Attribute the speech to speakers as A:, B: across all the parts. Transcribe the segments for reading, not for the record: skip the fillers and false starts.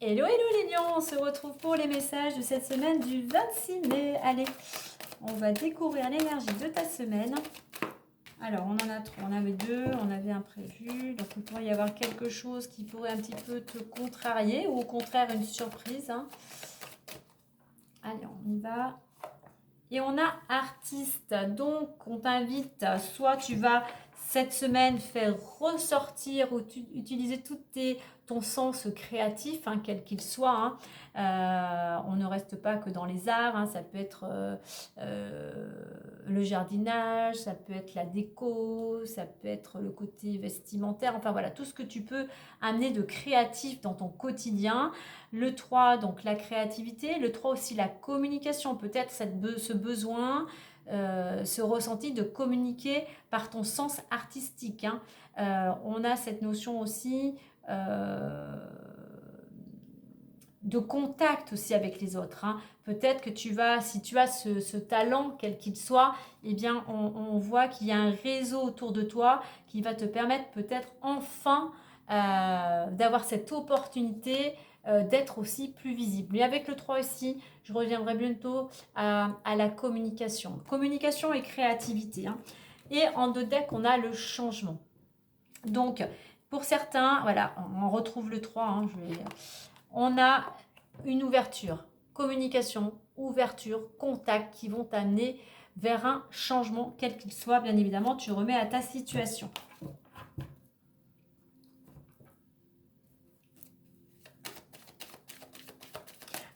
A: Hello, hello les lions, on se retrouve pour les messages de cette semaine du 26 mai. Allez, on va découvrir l'énergie de ta semaine. Alors, on en a trois, on avait deux, on avait un prévu. Donc, il pourrait y avoir quelque chose qui pourrait un petit peu te contrarier ou au contraire une surprise. Allez, on y va. Et on a artiste, donc on t'invite, soit tu vas cette semaine faire ressortir ou utiliser ton sens créatif, quel qu'il soit. On ne reste pas que dans les arts, ça peut être le jardinage, ça peut être la déco, ça peut être le côté vestimentaire, enfin voilà, tout ce que tu peux amener de créatif dans ton quotidien. Le 3, donc la créativité. Le 3 aussi, la communication. Peut-être ce besoin, ce ressenti de communiquer par ton sens artistique. On a cette notion aussi de contact aussi avec les autres. Peut-être que si tu as ce talent, quel qu'il soit, eh bien, on voit qu'il y a un réseau autour de toi qui va te permettre peut-être enfin d'avoir cette opportunité d'être aussi plus visible. Et avec le 3 aussi, je reviendrai bientôt à la communication. Communication et créativité. Et en deux decks, on a le changement. Donc, pour certains, voilà, on retrouve le 3. On a une ouverture, communication, ouverture, contact qui vont t'amener vers un changement, quel qu'il soit. Bien évidemment, tu remets à ta situation.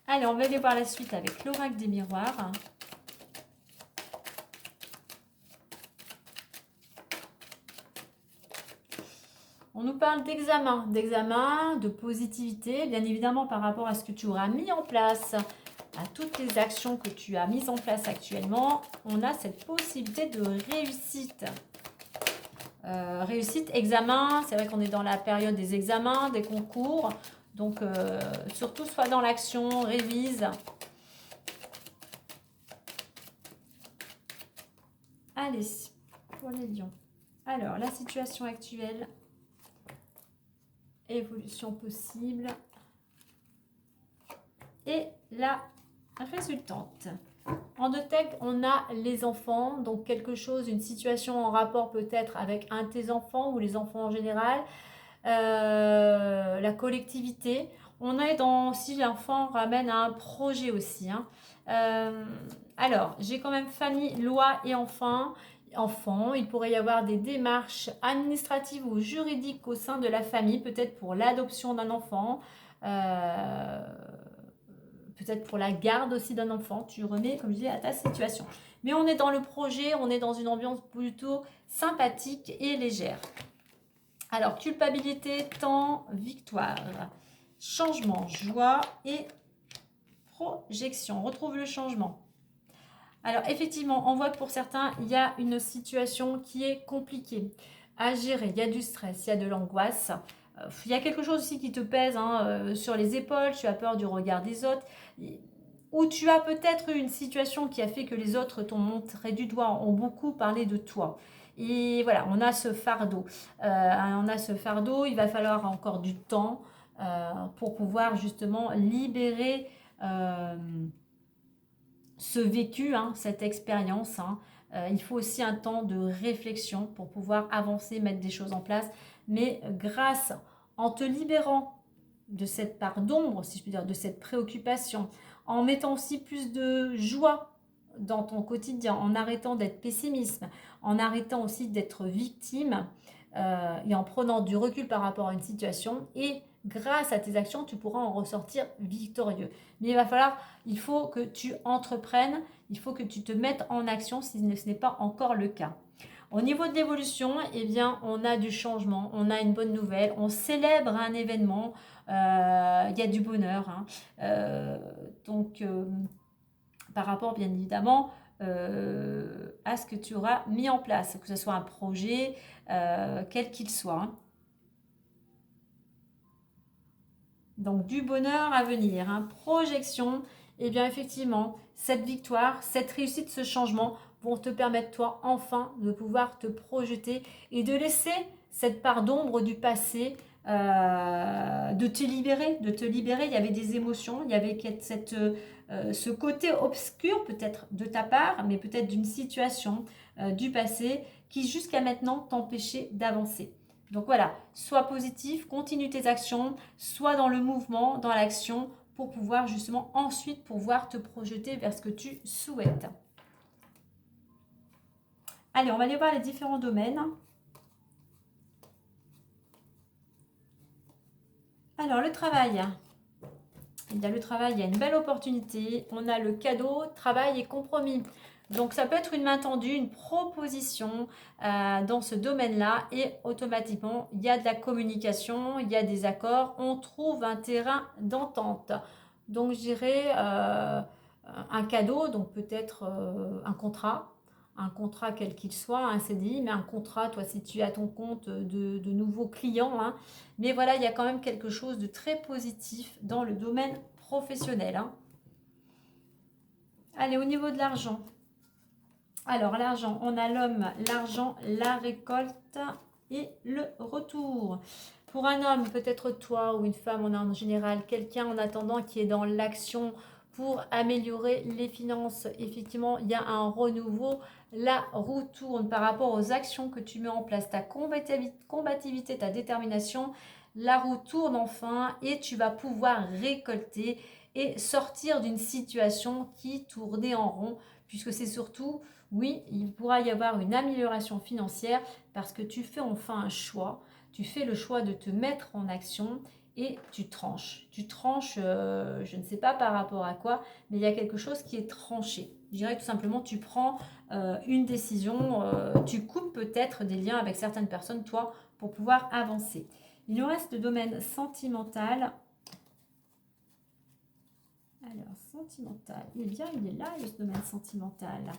A: Allez, on va aller voir la suite avec l'oracle des miroirs. On nous parle d'examen, de positivité, bien évidemment par rapport à ce que tu auras mis en place, à toutes les actions que tu as mises en place actuellement. On a cette possibilité de réussite. Réussite, examen, c'est vrai qu'on est dans la période des examens, des concours. Donc, surtout, sois dans l'action, révise. Allez, pour les lions. Alors, la situation actuelle. Évolution possible. Et la résultante. En deux decks, on a les enfants. Donc, quelque chose, une situation en rapport peut-être avec un de tes enfants ou les enfants en général. La collectivité. On est dans, si l'enfant ramène à un projet aussi. Alors, j'ai quand même famille, loi et enfants. Il pourrait y avoir des démarches administratives ou juridiques au sein de la famille, peut-être pour l'adoption d'un enfant, peut-être pour la garde aussi d'un enfant. Tu remets, comme je dis, à ta situation. Mais on est dans le projet, on est dans une ambiance plutôt sympathique et légère. Alors, culpabilité, temps, victoire, changement, joie et projection. On retrouve le changement. Alors, effectivement, on voit que pour certains, il y a une situation qui est compliquée à gérer. Il y a du stress, il y a de l'angoisse. Il y a quelque chose aussi qui te pèse sur les épaules. Tu as peur du regard des autres. Ou tu as peut-être une situation qui a fait que les autres t'ont montré du doigt, ont beaucoup parlé de toi. Et voilà, on a ce fardeau. Il va falloir encore du temps pour pouvoir justement libérer ce vécu, cette expérience. Il faut aussi un temps de réflexion pour pouvoir avancer, mettre des choses en place. Mais en te libérant de cette part d'ombre, si je puis dire, de cette préoccupation, en mettant aussi plus de joie dans ton quotidien, en arrêtant d'être pessimiste, en arrêtant aussi d'être victime et en prenant du recul par rapport à une situation. Et grâce à tes actions, tu pourras en ressortir victorieux. Mais il faut que tu entreprennes, il faut que tu te mettes en action si ce n'est pas encore le cas. Au niveau de l'évolution, eh bien, on a du changement, on a une bonne nouvelle, on célèbre un événement, il y a du bonheur. Donc, par rapport, bien évidemment, à ce que tu auras mis en place, que ce soit un projet, quel qu'il soit. Donc, du bonheur à venir. Projection, eh bien, effectivement, cette victoire, cette réussite, ce changement vont te permettre, toi, enfin, de pouvoir te projeter et de laisser cette part d'ombre du passé de te libérer, de te libérer. Il y avait des émotions, il y avait ce côté obscur peut-être de ta part, mais peut-être d'une situation du passé qui jusqu'à maintenant t'empêchait d'avancer. Donc voilà, sois positif, continue tes actions, sois dans le mouvement, dans l'action, pour pouvoir justement ensuite pouvoir te projeter vers ce que tu souhaites. Allez, on va aller voir les différents domaines. Alors, le travail. Il y a le travail, il y a une belle opportunité. On a le cadeau, travail et compromis. Donc, ça peut être une main tendue, une proposition dans ce domaine-là. Et automatiquement, il y a de la communication, il y a des accords. On trouve un terrain d'entente. Donc, je dirais un cadeau, donc peut-être un contrat quel qu'il soit, un CDI, mais un contrat, toi, si tu es à ton compte de nouveaux clients. Hein. Mais voilà, il y a quand même quelque chose de très positif dans le domaine professionnel. Hein. Allez, au niveau de l'argent. Alors, l'argent, on a l'homme, l'argent, la récolte et le retour. Pour un homme, peut-être toi ou une femme, on a en général quelqu'un en attendant qui est dans l'action pour améliorer les finances. Effectivement, il y a un renouveau. La roue tourne par rapport aux actions que tu mets en place, ta combativité, ta détermination. La roue tourne enfin et tu vas pouvoir récolter et sortir d'une situation qui tournait en rond, puisque c'est surtout, oui, il pourra y avoir une amélioration financière parce que tu fais enfin un choix. Tu fais le choix de te mettre en action et tu tranches. Tu tranches, je ne sais pas par rapport à quoi, mais il y a quelque chose qui est tranché. Je dirais tout simplement, tu prends une décision, tu coupes peut-être des liens avec certaines personnes, toi, pour pouvoir avancer. Il nous reste le domaine sentimental. Alors, sentimental. Eh bien, il est là, le domaine sentimental.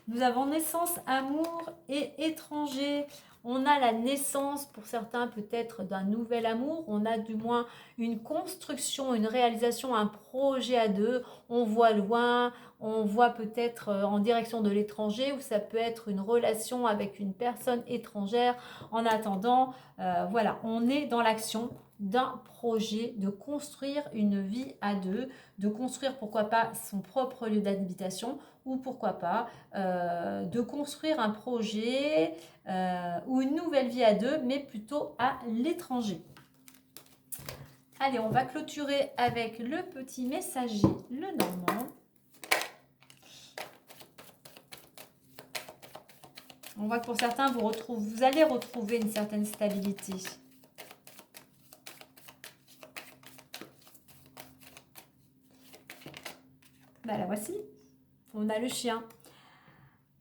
A: Nous avons naissance, amour et étranger. On a la naissance, pour certains, peut-être d'un nouvel amour. On a du moins une construction, une réalisation, un projet à deux. On voit loin, on voit peut-être en direction de l'étranger, ou ça peut être une relation avec une personne étrangère. En attendant, voilà, on est dans l'action d'un projet, de construire une vie à deux, de construire pourquoi pas son propre lieu d'habitation ou pourquoi pas de construire un projet ou une nouvelle vie à deux, mais plutôt à l'étranger. Allez, on va clôturer avec le petit messager, le Normand. On voit que pour certains, vous allez retrouver une certaine stabilité. Ben, la voici. On a le chien.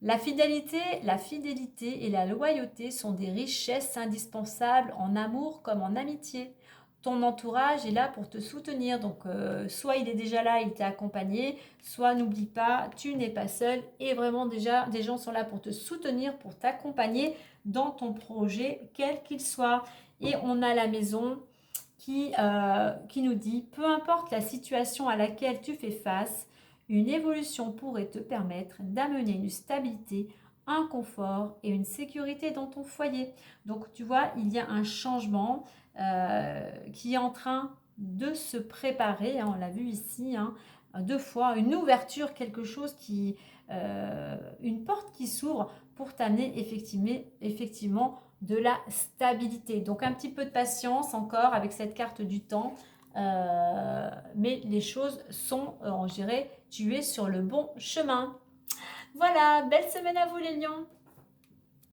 A: La fidélité et la loyauté sont des richesses indispensables en amour comme en amitié. Ton entourage est là pour te soutenir. Donc, soit il est déjà là, il t'a accompagné, soit n'oublie pas, tu n'es pas seul. Et vraiment, déjà, des gens sont là pour te soutenir, pour t'accompagner dans ton projet, quel qu'il soit. Et on a la maison qui nous dit, peu importe la situation à laquelle tu fais face, une évolution pourrait te permettre d'amener une stabilité, un confort et une sécurité dans ton foyer. Donc tu vois, il y a un changement qui est en train de se préparer, hein, on l'a vu ici, hein, 2 fois, une ouverture, quelque chose qui, une porte qui s'ouvre pour t'amener effectivement de la stabilité. Donc un petit peu de patience encore avec cette carte du temps. Mais les choses sont, je dirais, tu es sur le bon chemin. Voilà, belle semaine à vous les lions.